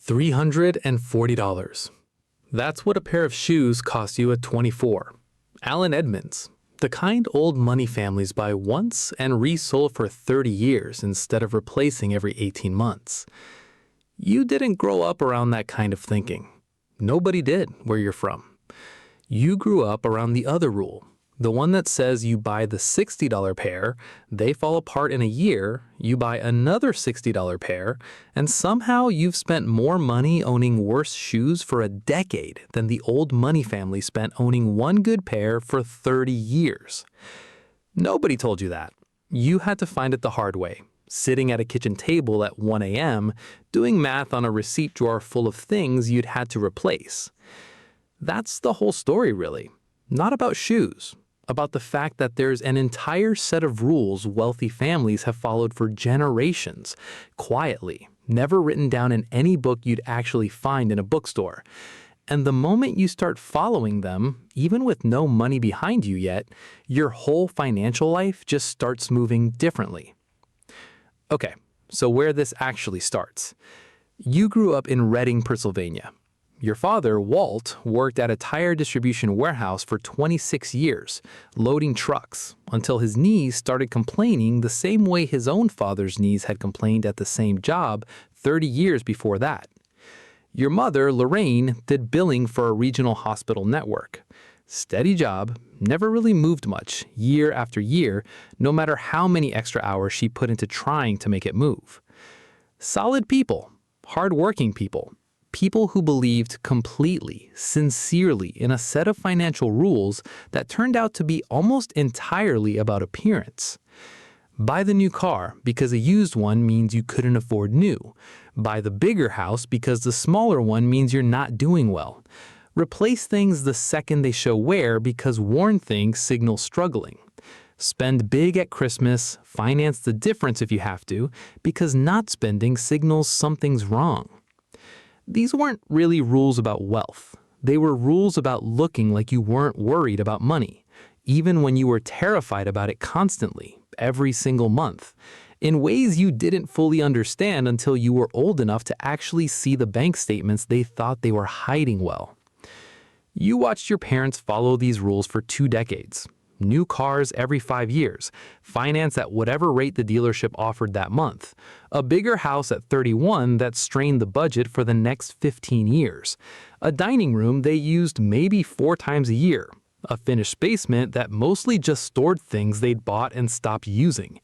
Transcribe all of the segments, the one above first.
$340. That's what a pair of shoes cost you at 24. Alan Edmonds, the kind old money families buy once and resold for 30 years instead of replacing every 18 months. You didn't grow up around that kind of thinking. Nobody did where you're from. You grew up around the other rule, the one that says you buy the $60 pair, they fall apart in a year, you buy another $60 pair, and somehow you've spent more money owning worse shoes for a decade than the old money family spent owning one good pair for 30 years. Nobody told you that. You had to find it the hard way, sitting at a kitchen table at 1 a.m., doing math on a receipt drawer full of things you'd had to replace. That's the whole story, really. Not about shoes. About the fact that there's an entire set of rules wealthy families have followed for generations, quietly, never written down in any book you'd actually find in a bookstore. And the moment you start following them, even with no money behind you yet, your whole financial life just starts moving differently. Okay, so where this actually starts. You grew up in Reading, Pennsylvania. Your father, Walt, worked at a tire distribution warehouse for 26 years, loading trucks, until his knees started complaining the same way his own father's knees had complained at the same job 30 years before that. Your mother, Lorraine, did billing for a regional hospital network. Steady job, never really moved much, year after year, no matter how many extra hours she put into trying to make it move. Solid people, hard-working people. People who believed completely, sincerely in a set of financial rules that turned out to be almost entirely about appearance. Buy the new car because a used one means you couldn't afford new. Buy the bigger house because the smaller one means you're not doing well. Replace things the second they show wear because worn things signal struggling. Spend big at Christmas, finance the difference if you have to, because not spending signals something's wrong. These weren't really rules about wealth. They were rules about looking like you weren't worried about money, even when you were terrified about it constantly, every single month, in ways you didn't fully understand until you were old enough to actually see the bank statements they thought they were hiding well. You watched your parents follow these rules for 2 decades. New cars every 5 years, finance at whatever rate the dealership offered that month, a bigger house at 31 that strained the budget for the next 15 years, a dining room they used maybe 4 times a year, a finished basement that mostly just stored things they'd bought and stopped using,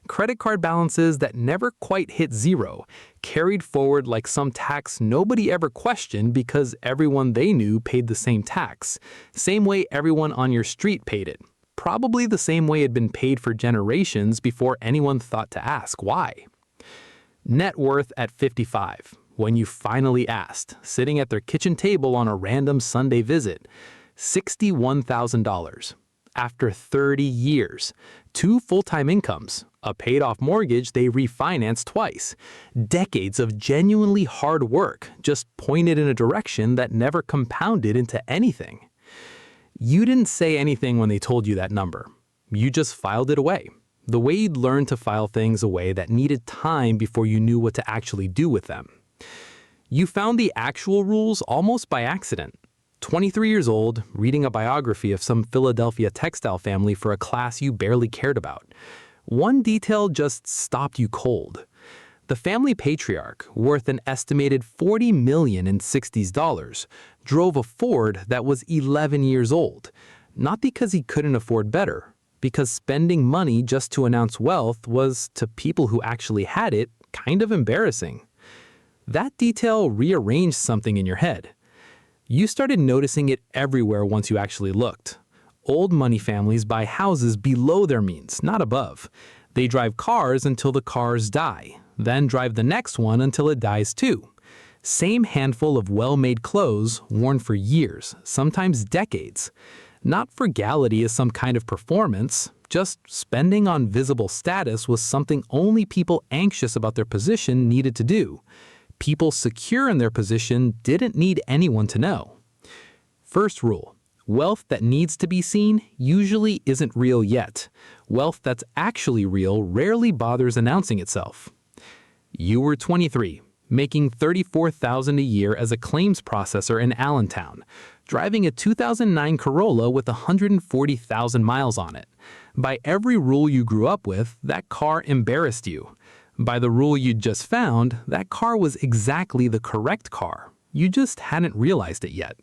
credit card balances that never quite hit zero, carried forward like some tax nobody ever questioned because everyone they knew paid the same tax, same way everyone on your street paid it. Probably the same way it had been paid for generations before anyone thought to ask why. Net worth at 55, when you finally asked, sitting at their kitchen table on a random Sunday visit, $61,000. After 30 years, 2 full-time incomes, a paid-off mortgage they refinanced twice, decades of genuinely hard work just pointed in a direction that never compounded into anything. You didn't say anything when they told you that number. You just filed it away, the way you'd learned to file things away that needed time before you knew what to actually do with them. You found the actual rules almost by accident. 23 years old, reading a biography of some Philadelphia textile family for a class you barely cared about. One detail just stopped you cold. The family patriarch, worth an estimated $40 million in 60s dollars, drove a Ford that was 11 years old, not because he couldn't afford better, because spending money just to announce wealth was, to people who actually had it, kind of embarrassing. That detail rearranged something in your head. You started noticing it everywhere once you actually looked. Old money families buy houses below their means, not above. They drive cars until the cars die, then drive the next one until it dies too. Same handful of well-made clothes worn for years, sometimes decades. Not frugality as some kind of performance, just spending on visible status was something only people anxious about their position needed to do. People secure in their position didn't need anyone to know. First rule, wealth that needs to be seen usually isn't real yet. Wealth that's actually real rarely bothers announcing itself. You were 23. making $34,000 a year as a claims processor in Allentown, driving a 2009 Corolla with 140,000 miles on it. By every rule you grew up with, that car embarrassed you. By the rule you'd just found, that car was exactly the correct car. You just hadn't realized it yet.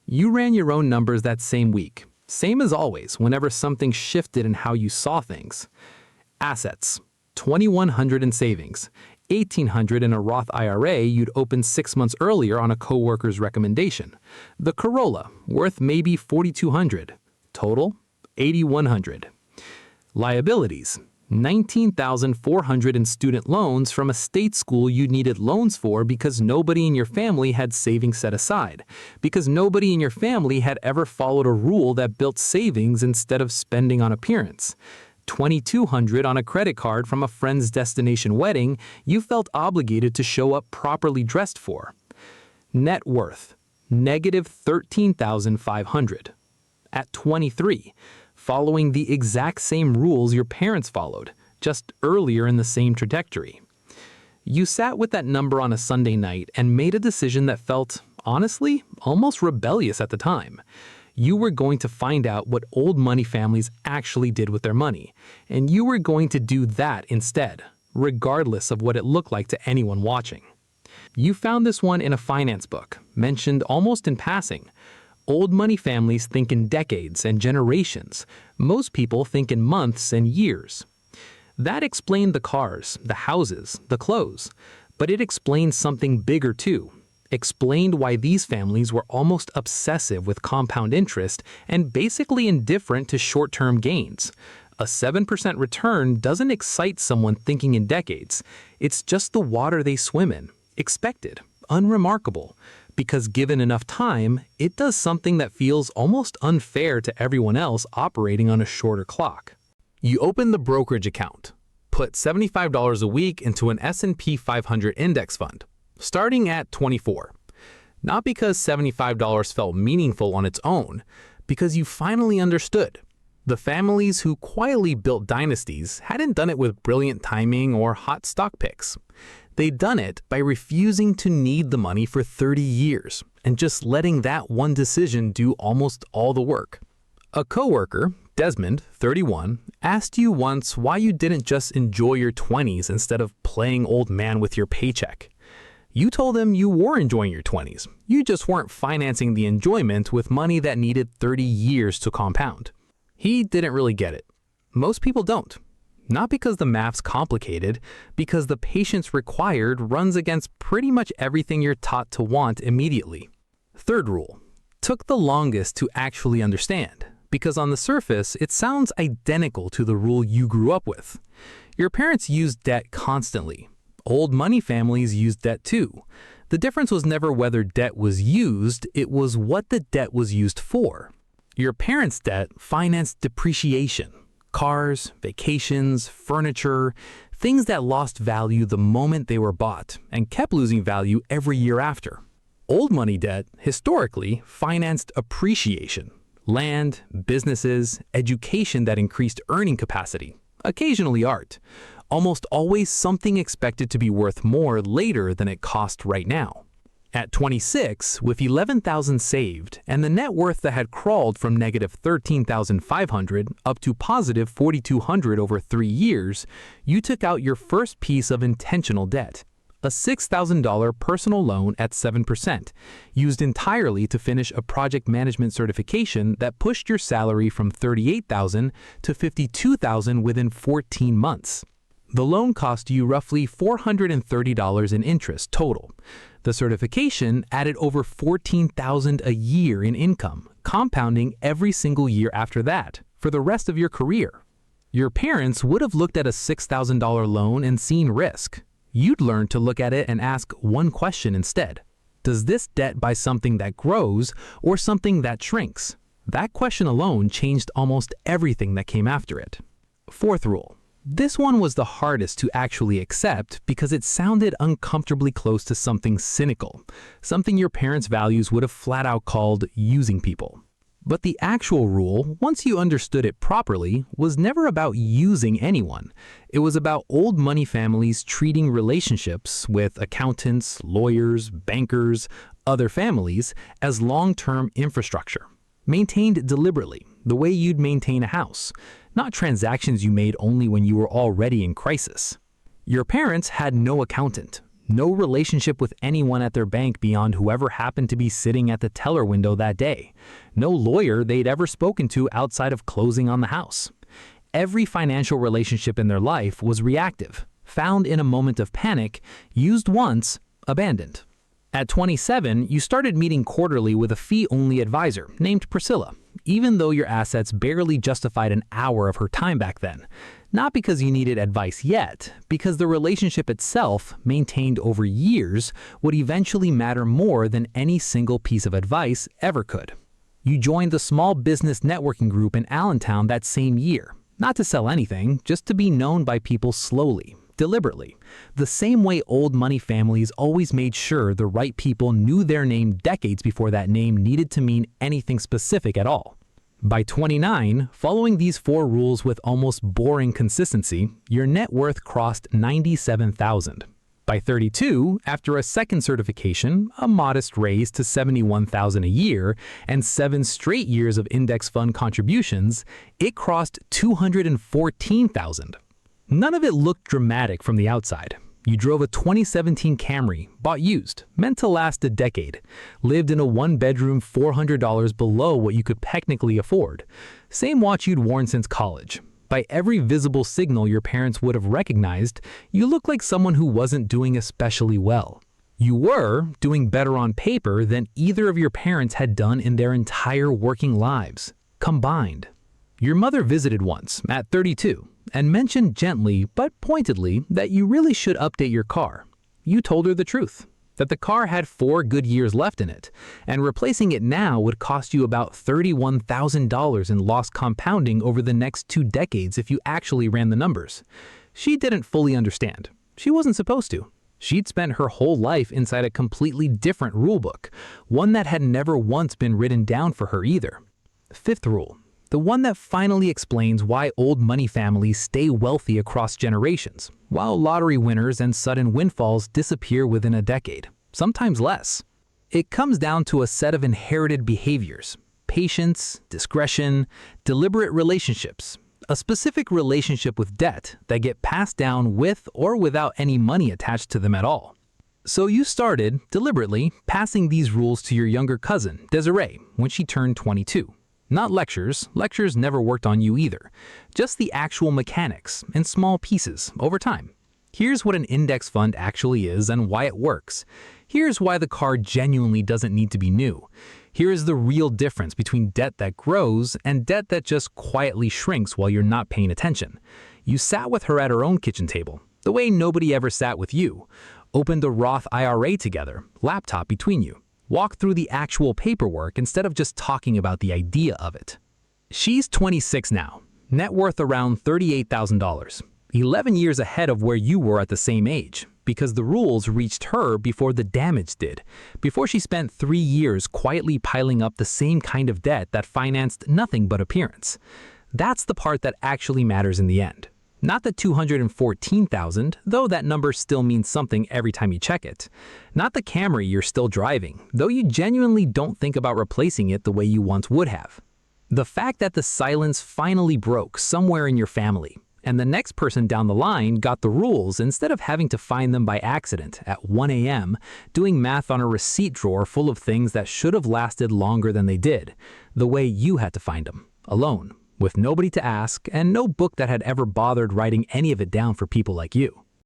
You ran your own numbers that same week. Same as always, whenever something shifted in how you saw things. Assets: $2,100 in savings, $1,800 in a Roth IRA you'd opened 6 months earlier on a coworker's recommendation. The Corolla, worth maybe $4,200. Total, $8,100. Liabilities: $19,400 in student loans from a state school you needed loans for because nobody in your family had savings set aside, because nobody in your family had ever followed a rule that built savings instead of spending on appearance. $2,200 on a credit card from a friend's destination wedding you felt obligated to show up properly dressed for. Net worth: negative $13,500. At 23, following the exact same rules your parents followed, just earlier in the same trajectory. You sat with that number on a Sunday night and made a decision that felt, honestly, almost rebellious at the time. You were going to find out what old money families actually did with their money, and you were going to do that instead, regardless of what it looked like to anyone watching. You found this one in a finance book, mentioned almost in passing. Old money families think in decades and generations. Most people think in months and years. That explained the cars, the houses, the clothes. But it explained something bigger too. Explained why these families were almost obsessive with compound interest and basically indifferent to short-term gains. A 7% return doesn't excite someone thinking in decades. It's just the water they swim in. Expected, unremarkable. Because given enough time, it does something that feels almost unfair to everyone else operating on a shorter clock. You open the brokerage account, put $75 a week into an S&P 500 index fund, starting at 24. Not because $75 felt meaningful on its own, because you finally understood. The families who quietly built dynasties hadn't done it with brilliant timing or hot stock picks. They'd done it by refusing to need the money for 30 years and just letting that one decision do almost all the work. A coworker, Desmond, 31, asked you once why you didn't just enjoy your 20s instead of playing old man with your paycheck. You told him you were enjoying your 20s. You just weren't financing the enjoyment with money that needed 30 years to compound. He didn't really get it. Most people don't. Not because the math's complicated, because the patience required runs against pretty much everything you're taught to want immediately. Third rule: took the longest to actually understand, because on the surface it sounds identical to the rule you grew up with. Your parents used debt constantly. Old money families used debt too. The difference was never whether debt was used, it was what the debt was used for. Your parents' debt financed depreciation. Cars, vacations, furniture, things that lost value the moment they were bought and kept losing value every year after. Old money debt, historically, financed appreciation. Land, businesses, education that increased earning capacity, occasionally art. Almost always something expected to be worth more later than it cost right now. At 26, with $11,000 saved and the net worth that had crawled from negative $13,500 up to positive $4,200 over 3 years, you took out your first piece of intentional debt, a $6,000 personal loan at 7%, used entirely to finish a project management certification that pushed your salary from $38,000 to $52,000 within 14 months. The loan cost you roughly $430 in interest total. The certification added over $14,000 a year in income, compounding every single year after that, for the rest of your career. Your parents would have looked at a $6,000 loan and seen risk. You'd learn to look at it and ask one question instead. Does this debt buy something that grows or something that shrinks? That question alone changed almost everything that came after it. Fourth rule. This one was the hardest to actually accept because it sounded uncomfortably close to something cynical, something your parents' values would have flat out called using people. But the actual rule, once you understood it properly, was never about using anyone. It was about old money families treating relationships with accountants, lawyers, bankers, other families as long-term infrastructure, maintained deliberately, the way you'd maintain a house, not transactions you made only when you were already in crisis. Your parents had no accountant, no relationship with anyone at their bank beyond whoever happened to be sitting at the teller window that day, no lawyer they'd ever spoken to outside of closing on the house. Every financial relationship in their life was reactive, found in a moment of panic, used once, abandoned. At 27, you started meeting quarterly with a fee-only advisor named Priscilla, even though your assets barely justified an hour of her time back then. Not because you needed advice yet, because the relationship itself, maintained over years, would eventually matter more than any single piece of advice ever could. You joined the small business networking group in Allentown that same year, not to sell anything, just to be known by people slowly, deliberately, the same way old money families always made sure the right people knew their name decades before that name needed to mean anything specific at all. By 29, following these 4 rules with almost boring consistency, your net worth crossed $97,000. By 32, after a second certification, a modest raise to $71,000 a year, and 7 straight years of index fund contributions, it crossed $214,000. None of it looked dramatic from the outside. You drove a 2017 Camry, bought used, meant to last a decade, lived in a 1-bedroom $400 below what you could technically afford, same watch you'd worn since college. By every visible signal your parents would have recognized, you looked like someone who wasn't doing especially well. You were doing better on paper than either of your parents had done in their entire working lives, combined. Your mother visited once, at 32, and mentioned gently but pointedly that you really should update your car. You told her the truth, that the car had 4 good years left in it, and replacing it now would cost you about $31,000 in lost compounding over the next 2 decades if you actually ran the numbers. She didn't fully understand. She wasn't supposed to. She'd spent her whole life inside a completely different rulebook, one that had never once been written down for her either. 5th rule. The one that finally explains why old money families stay wealthy across generations, while lottery winners and sudden windfalls disappear within a decade, sometimes less. It comes down to a set of inherited behaviors: patience, discretion, deliberate relationships, a specific relationship with debt that get passed down with or without any money attached to them at all. So you started, deliberately, passing these rules to your younger cousin, Desiree, when she turned 22. Not lectures never worked on you either. Just the actual mechanics, in small pieces, over time. Here's what an index fund actually is and why it works. Here's why the car genuinely doesn't need to be new. Here is the real difference between debt that grows and debt that just quietly shrinks while you're not paying attention. You sat with her at her own kitchen table, the way nobody ever sat with you. Opened a Roth IRA together, laptop between you. Walk through the actual paperwork instead of just talking about the idea of it. She's 26 now, net worth around $38,000, 11 years ahead of where you were at the same age, because the rules reached her before the damage did, before she spent 3 years quietly piling up the same kind of debt that financed nothing but appearance. That's the part that actually matters in the end. Not the $214,000, though that number still means something every time you check it. Not the Camry you're still driving, though you genuinely don't think about replacing it the way you once would have. The fact that the silence finally broke somewhere in your family, and the next person down the line got the rules instead of having to find them by accident at 1 a.m., doing math on a receipt drawer full of things that should have lasted longer than they did, the way you had to find them, alone, with nobody to ask and no book that had ever bothered writing any of it down for people like you.